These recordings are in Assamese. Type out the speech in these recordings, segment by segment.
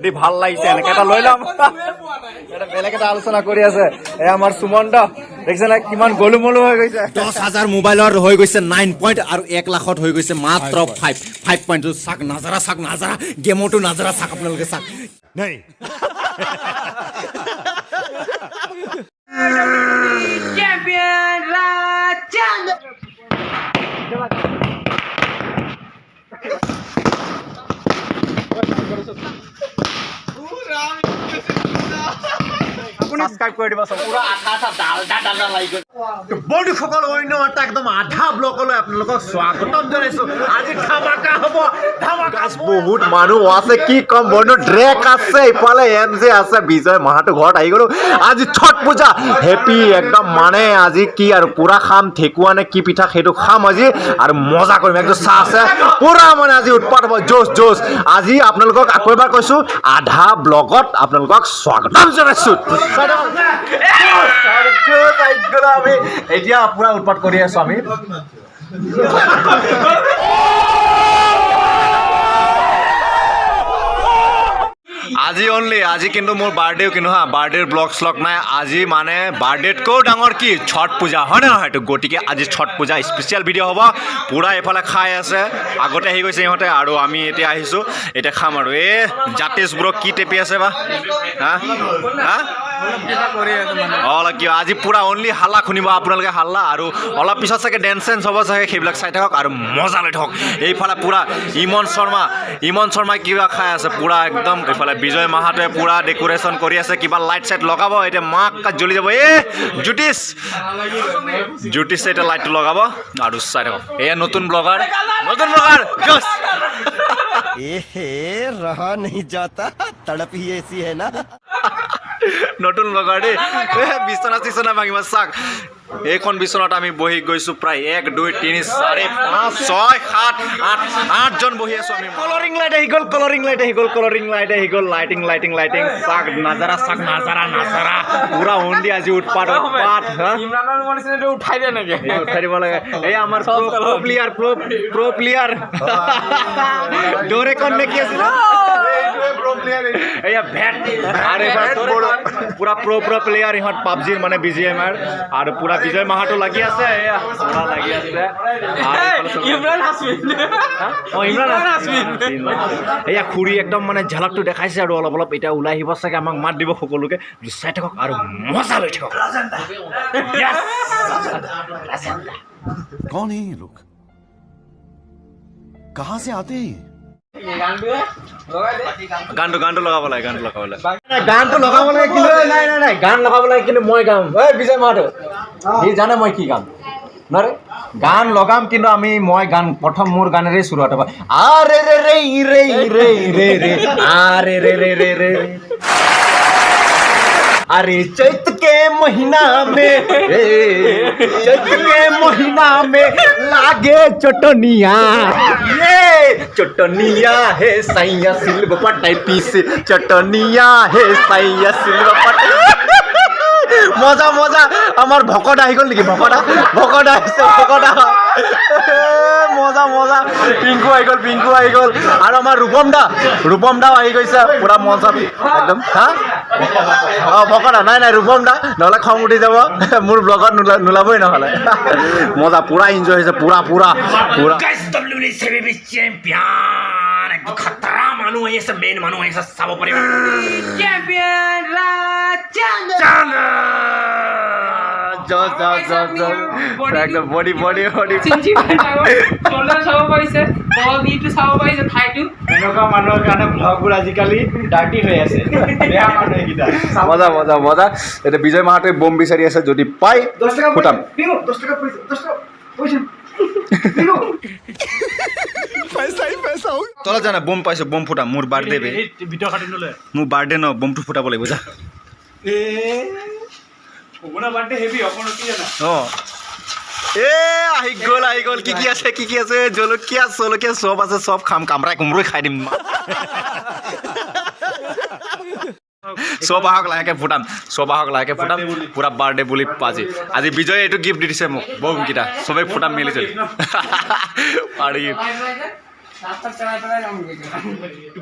যদি ভাল লাগিছে এনেকে এটা লৈ ল'ম এটা বেলেগ এটা আলোচনা কৰি আছে এ আমাৰ সুমন্ত দেখিছে না কিমান গলুমলু হৈ গৈছে 10,000 মোবাইলৰ হৈ গৈছে 9 পইণ্ট আৰু 1 লাখত হৈ গৈছে মাত্ৰ 5 পইণ্ট চাক নাজাৰা গেমটো নাজাৰা চাক আপোনালোকে চাক নাই Champion Rajan. সাবস্ক্ৰাইব কৰি দিব সব পুৰা আঠা ডাল লাগি গ'ল বন্ধুসকল অন্য এটা একদম আধা ব্লকলৈ আপোনালোকক স্বাগতম জনাইছো আজি ধামাকা হ'ব ধামাকা বহুত মানুহ আছে কি কম বন্ধু ড্ৰেক আছে ইফালে এমজে আছে বিজয় মাহাতো ঘৰত আহি গ'লো আজি ছট পূজা হেপী একদম মানে আজি কি আৰু পুৰা খাম ঠেকুৱা নে কি পিঠা সেইটো খাম আজি আৰু মজা কৰিম একদম চাহ আছে পুৰা মানে আজি উৎপাত হ'ব জোচ আজি আপোনালোকক আকৌ এবাৰ কৈছো আধা ব্লগত আপোনালোকক স্বাগতম জনাইছো আমি এতিয়া পুৰা উৎপাত কৰি আছো আমি আজি কিন্তু মোৰ বাৰ্থডেও কিন্তু হা বাৰ্থডেৰ ব্লগ শ্লগ নাই আজি মানে বাৰ্থডেতকৈও ডাঙৰ কি ছট পূজা হয় নে নহয় গতিকে আজি ছট পূজা স্পেচিয়েল ভিডিঅ' হ'ব পুৰা এইফালে খাই আছে আগতে আহি গৈছে ইহঁতে আৰু আমি এতিয়া আহিছোঁ এতিয়া খাম আৰু এই জাতিছ ব্ৰ কি টেপি আছে বা হা অলপ কিয় আজি পুৰা অনলি হাল্লা শুনিব আপোনালোকে হাল্লা আৰু অলপ পিছত চাগে ডেন্স চেন্স হ'ব চাগে সেইবিলাক চাই থাকক আৰু মজা লৈ থাকক এইফালে পুৰা ইমন শৰ্মা কিবা খাই আছে পুৰা একদম এইফালে বিজয় মাহাতোৱে পুৰা ডেকোৰেশ্যন কৰি আছে কিবা লাইট চাইট লগাব এতিয়া মাক জ্বলি যাব জ্যোতিষ এতিয়া লাইটটো লগাব আৰু চাই থাকক এয়া নতুন ব্লগাৰ रहा नहीं जाता तड़प ही ऐसी है ना নতুন ব্লগাৰ দেই বিচনা ভাঙিব চাক এইখন বিচনাত আমি বহি গৈছো প্ৰায় 1 2 3 4 5 6 7 8 জন বহি আছো আমি কলৰিং লাইট আহি গ'ল লাইটিং চাক নাজাৰা পুৰা অন্দি আজি উৎপাত ইমৰানৰ মনিচিনাটো উঠাই দে নেকি উঠাই দিব লাগে এই আমাৰ প্ৰ প্লেয়াৰ ডৰেকন নে কি আছিল এয়া ভেট আৰে পুৰা প্ৰ প্লেয়াৰ ইহত পাবজিৰ মানে বিজিএমআৰ আৰু পুৰা বিজয় মাহাতো লাগি আছে এয়া পুৰা লাগি আছে ইমৰান হাছমিন এয়া খুৰি একদম মানে ঝলকটো দেখাইছে আৰু অলপ এটা ওলাই আহিব চাগে আমাক মাত দিব সকলোকে চাই থাকক আৰু মজা লৈ থাকক कौन है ये लोग कहाँ से आते हैं গানটো লগাব লাগে গানটো লগাব লাগে কিন্তু নাই গান লগাব লাগে কিন্তু মই গাম বিজয় মাহাতো সি জানে মই কি গাম নৰে গান লগাম কিন্তু মই গান প্ৰথম মোৰ গানেৰে শুৰুৱাত হ'ব আৰে ৰে আৰে ৰে अरे चैत के महीना में लागे चटनिया है सैया सिल्व पटाई पीस चटनिया है सैया सिल्व पटाई मजा আমার ভকত আহি গ'ল নেকি ভকত মজা পিংকু আহি গ'ল আৰু আমাৰ ৰূপম দাও আহি গৈছে পুৰা মজা একদম হা ভকত নাই ৰূপম দা নহ'লে খং উঠি যাব মোৰ ব্লগত নোলাবই নহ'লে মজা পুৰা এনজয় হৈছে পুৰা खतरा মানুহ আহিছে মেইন মানুহ আহিছে চাব পাৰিব চ্যাম্পিয়ন ৰাজান একদম বডি চিঞ্চি শোল্ডাৰ চাব পাৰিছে বল দিটো চাব পাৰিছে ঠাইটো এনেকুৱা মানুহৰ কাৰণে ব্লগবোৰ আজিকালি ডাৰ্টি হৈ আছে বেয়া মানুহ এইকেইটা মজা এতিয়া বিজয় মাহাতোৱে বম বিচাৰি আছে যদি পাই ফুটাম 10 টাকা পইচা पैसा তলত জানা বম পাইছো বম ফুটাম মোৰ বাৰ্থডে ভিডিঅ' কাটি নলে মোৰ বাৰ্থডে ন বমটো ফুটাব লাগিব যা কোনা বাৰ্থডে হেভি অকন কি জানা আহি গ'ল কি আছে জলকীয়া চব আছে চব খাম কামৰাই কুমৰৈ খাই দিম চব আহক লাহেকে ফুটাম পুৰা বাৰ্থডে বুলি আজি বিজয়ে এইটো গিফ্ট দি দিছে মোক বমকেইটা চবেই ফুটাম মিলি চলি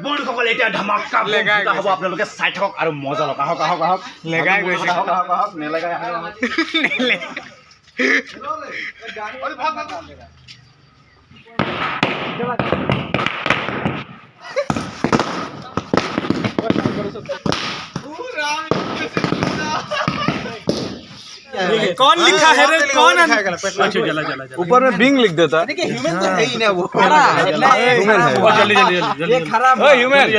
বন্ধুসকল এতিয়া ধামাকা হ'ব আপোনালোকে চাই থাকক আৰু মজা লওক আহক আহক আহক লেগাই গৈছে আহক আহক আহক নেলেগাই আহক कौन लिखा है रे कौन ऊपर में बिंग लिख देता ह्यूमन तो है ही ना वो जल्दी जल्दी जल्दी खराब ह्यूमन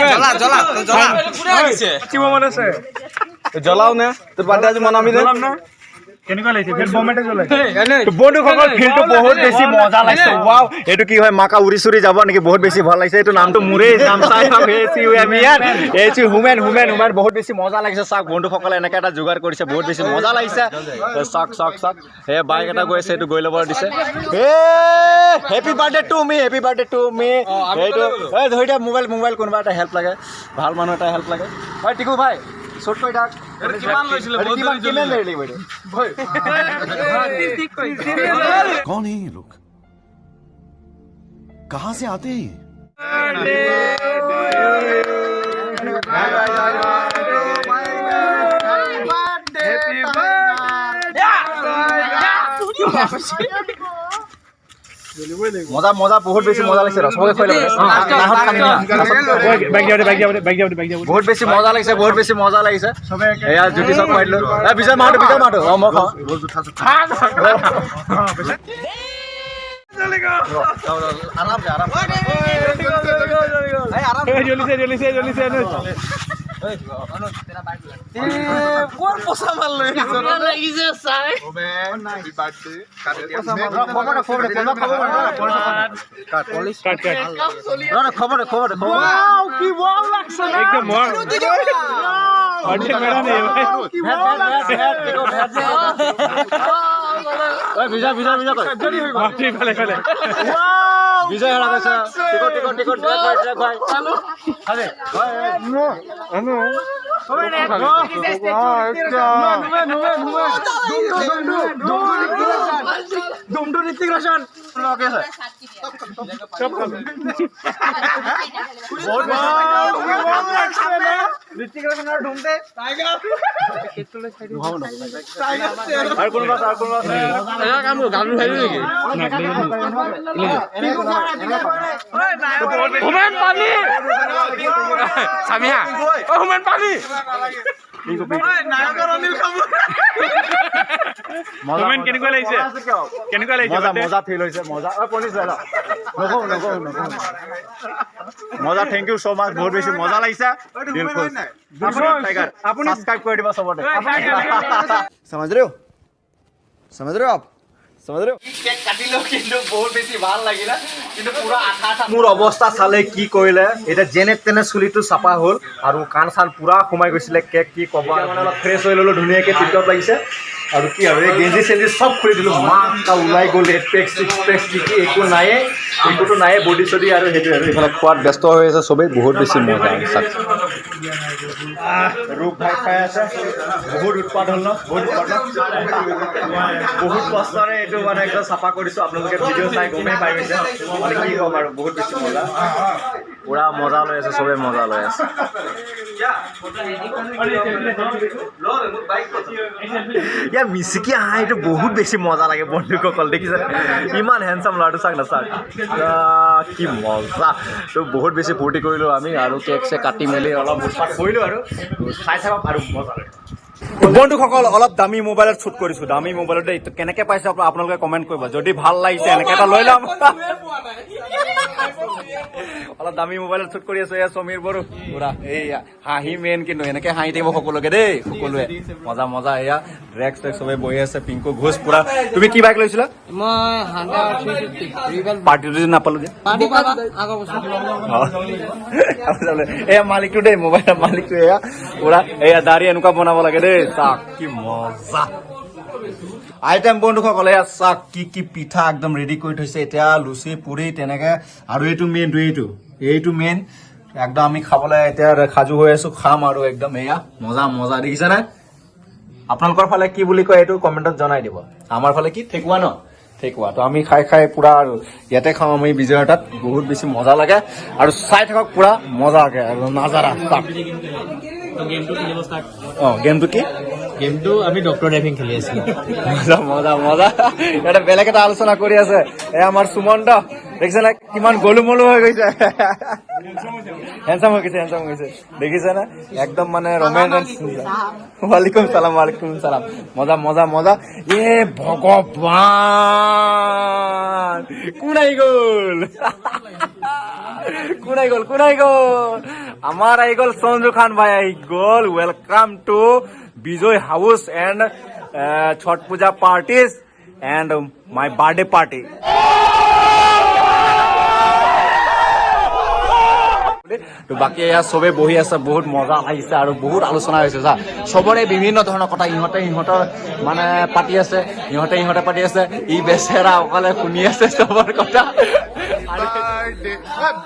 जला जला जला चिमो मने से जलाओ ने तो बाटे आज मनामी दे কেনেকুৱা লাগিছে ফিল বমেটে জ্বলাই বন্ধুসকল ফিল্ডটো বহুত বেছি মজা লাগিছে ওয়াও এইটো কি হয় মাকা উৰি চুৰি যাব নেকি বহুত বেছি ভাল লাগিছে এইটো নামটো মোৰে নাম চাই থাক এচি এমিয়ান এচি হুমেন হুমেন হুমেন বহুত বেছি মজা লাগিছে চাক বন্ধুসকলে এনেকৈ এটা যোগাৰ কৰিছে বহুত বেছি মজা লাগিছে চাক চাক চাক হে বাইক এটা গৈ আছে এইটো গৈ ল'ব দিছে হে happy birthday to me happy birthday to me এইটো এই ধৰি দে মোবাইল মোবাইল কোনোবা এটা হেল্প লাগে ভাল মানুহ এটা হেল্প লাগে হয় টিকু ভাই ছোট কৈ ডাক কিমান লৈছিলে কিমান দেৰি লাগিব कौन है ये लोग कहाँ से आते हैं মজা মজা বহুত বেছি মজা লাগিছে ৰসবকে খুৱাই ল'ব বহুত বেছি মজা লাগিছে বহুত বেছি মজা লাগিছে এয়া জ্যোতি চক খুৱাই দিলো বিজয় মাহতো মই খাওঁ বিজয় বিজয় বিজয় বিজয় হেৰা কৈছে টিকট টিকট মজা ফিল হৈছে মজা মজা থেংক ইউ সো মাচ বহুত বেছি মজা লাগিছে সাবস্ক্রাইব কৰি দিবা সবতে समझ रहे हो आप समझ रहे हो কেক কাটিলো কিন্তু বহুত বেছি ভাল লাগিলে কিন্তু পুৰা আঠা আঠা মোৰ অৱস্থা চালে কি কৰিলে এটা যেনে তেনে চুলিটো চাপা হ'ল আৰু কাণ চান পুৰা সোমাই গৈছিলে কেক কি ক'ব মানে অলপ ফ্ৰেছ হৈ ল'লো ধুনীয়াকৈ টিকটক লাগিছে আৰু কি আৰু এই গেঞ্জি চেঞ্জি চব খুলি দিলোঁ মাকা ওলাই গ'ল হেডপেক ছিক্স পেক কি একো নায়ে একোতো নায়ে বডি চডি আৰু সেইটোৱে আৰু এইফালে খোৱাত ব্যস্ত হৈ আছে চবেই বহুত বেছি মজা ৰূপ ভাই খাই আছে বহুত উৎপাদন ন বহুত উৎপাদন বহুত কষ্টৰে এইটো মানে একদম চাফা কৰিছোঁ আপোনালোকে ভিডিঅ' চাই গমেই পাই গৈছে মানে কি ক'ম আৰু বহুত বেছি মজা পুৰা মজা লৈ আছে চবেই মজা লৈ আছে ইয়াৰ মিচিকি হাঁহ এইটো বহুত বেছি মজা লাগে বন্ধুসকল দেখিছেনে ইমান হেণ্ডচাম ল'ৰাটো চাক না চাক কি মজা তো বহুত বেছি ফূৰ্তি কৰিলোঁ আমি আৰু কেক চেক কাটি মেলি অলপ উৎপাত কৰিলোঁ আৰু চাই থাকক আৰু মজা লাগে বন্ধুসকল অলপ দামী মোবাইলত শ্বুট কৰিছোঁ দামী মোবাইলত এইটো কেনেকৈ পাইছে আপোনালোকে কমেণ্ট কৰিব যদি ভাল লাগিছে এনেকৈ এটা লৈ ল'ম অলপ দামী মোবাইলত শ্বুট কৰি আছো এয়া সমীৰ বড়ো পুৰা এইয়া হাঁহি মেইন কিন্তু এনেকৈ হাঁহি থাকিব সকলোকে দেই সকলোৱে মজা মজা এয়া ৰেক্স টেক্স চবে বহি আছে পিংকু ঘোষ পুৰা তুমি কি বাইক লৈছিলা মই পাৰ্টিটো নাপালো যে এয়া মালিকটো দেই মোবাইলৰ মালিকটো এয়া পুৰা এয়া দাড়ি এনেকুৱা বনাব লাগে দেই চাক কি মজা আইটেম বন্ধুসকল এয়া চাক কি কি পিঠা একদম ৰেডি কৰি থৈছে এতিয়া লুচি পুৰি তেনেকৈ আৰু এইটো মেইন এইটো মেইন একদম আমি খাবলৈ এতিয়া সাজু হৈ আছো খাম আৰু একদম এয়া মজা মজা দেখিছেনে আপোনালোকৰ ফালে কি বুলি কয় এইটো কমেণ্টত জনাই দিব আমাৰ ফালে কি ঠেকুৱা ন ঠেকুৱা তো আমি খাই খাই পুৰা আৰু ইয়াতে খাওঁ আমি বিজয়ৰ তাত বহুত বেছি মজা লাগে আৰু চাই থাকক পুৰা মজা লাগে আৰু নাজাৰা গেমটো কি গেমটো আমি ডক্টৰ ড্ৰাইভিং খেলি আছো মজা মজা মজা এটা বেলেগ এটা আলোচনা কৰি আছে আমাৰ সুমন্ত দেখিছে না কিমান গলুমলু হৈ গৈছে হেণ্ডচাম হৈ গৈছে দেখিছে না একদম মানে ৰোমেন্স ওয়ালাইকুম সালাম মজা মজা মজা এ ভগৱান কোনাই গল আমাৰ আহি গল সঞ্জু খান ভাই আহি গল welcome to Vijay house and Chhath Puja parties and my birthday party তো বাকি এয়া চবে বহি আছে বহুত মজা লাগিছে আৰু বহুত আলোচনা হৈছে চা চবৰে বিভিন্ন ধৰণৰ কথা ইহঁতৰ মানে পাতি আছে ইহঁতে পাতি আছে ই বেচেৰা অকলে শুনি আছে চবৰ কথা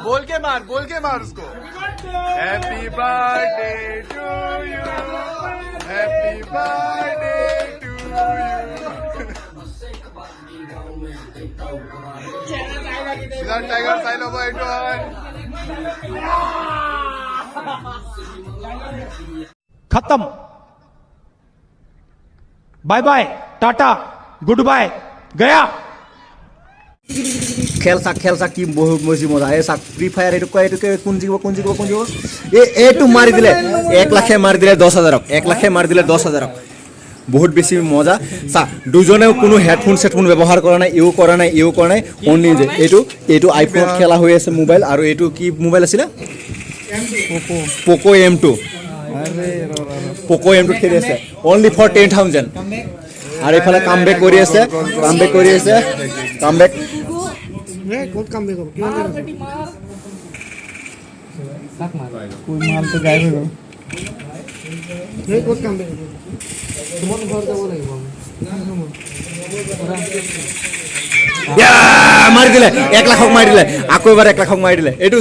बोल के मार उसको happy birthday to you happy birthday to you tiger side over it खत्म bye bye tata good bye गया খেল চাক কি বহুত বেছি মজা এই চাক ফ্ৰী ফায়াৰ এইটো কোন জিকিব এইটো মাৰি দিলে 1 লাখে মাৰি দিলে 10,000 1 লাখে মাৰি দিলে 10,000 বহুত বেছি মজা চা দুজনেও কোনো হেডফোন ব্যৱহাৰ কৰা নাই ইউ কৰা নাই অনলি যে এইটো আইফোনত খেলা হৈ আছে মোবাইল আৰু এইটো কি মোবাইল আছিলে পোকো M2 খেলি আছে অনলি ফৰ 10,000 আৰু এইফালে কামবেক কৰি আছে কামবেক ক'ত কাম বেক কিমান সাক মাৰ কোন মাল তো গায়ব হৈ গ'ল এই ক'ত কাম বেক তোমাৰ ঘৰ যাব লাগিব মাৰি দিলে 1 লাখক মাৰি দিলে আকৌ এবাৰ 1 লাখক মাৰি দিলে এইটো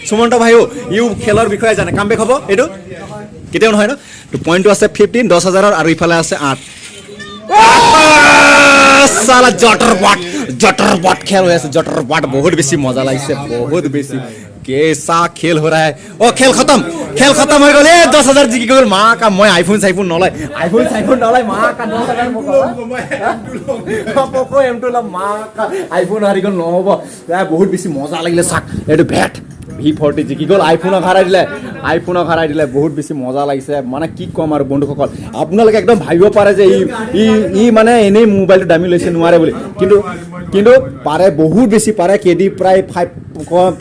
সুমন্ত ভাইও ইউ খেলৰ বিষয়ে জানে কামবেক হ'ব এইটো কেতিয়াও নহয় ন তো পইণ্টটো আছে 15 10,000 আৰু ইফালে আছে 8 साला जटरपट खेल हो ऐसे जटरपट बहुत बेसी मजा লাগিছে बहुत बेसी कैसा खेल हो रहा है ओ खेल खत्म हो गए 10,000 जीकी गल मां का मैं आईफोन नलय मां का 10,000 पोको M2 ला मां का आईफोन हारि गल নহব बहुत बेसी मजा লাগিলে साक एटु भेट V40 জিকি গল আইফোনক হাৰাই দিলে বহুত বেছি মজা লাগিছে মানে কি কম আৰু বন্ধুসকল আপোনালোকে একদম ভাবিব পাৰে যে ই মানে এনেই মোবাইলটো দামী লৈছে নোৱাৰে বুলি কিন্তু পাৰে বহুত বেছি পাৰে কেডি প্ৰায়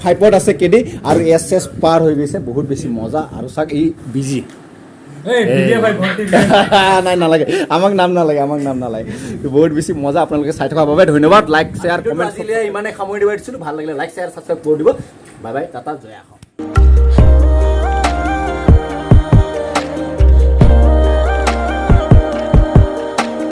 5ত আছে কেডি আৰু এছএছ পাৰ হৈ গৈছে বহুত বেছি মজা আৰু চাক ই বিজি নাই নালাগে আমাক নাম নালাগে বহুত বেছি মজা আপোনালোকে চাই থকাৰ বাবে ধন্যবাদ লাইক শ্বেয়াৰ কমেণ্ট ইমানে সামৰি দিব দিছিলোঁ ভাল লাগিলে লাইক শ্বেয়াৰ ছাবস্ক্ৰাইব কৰি দিব বাই বাই টাটা জয়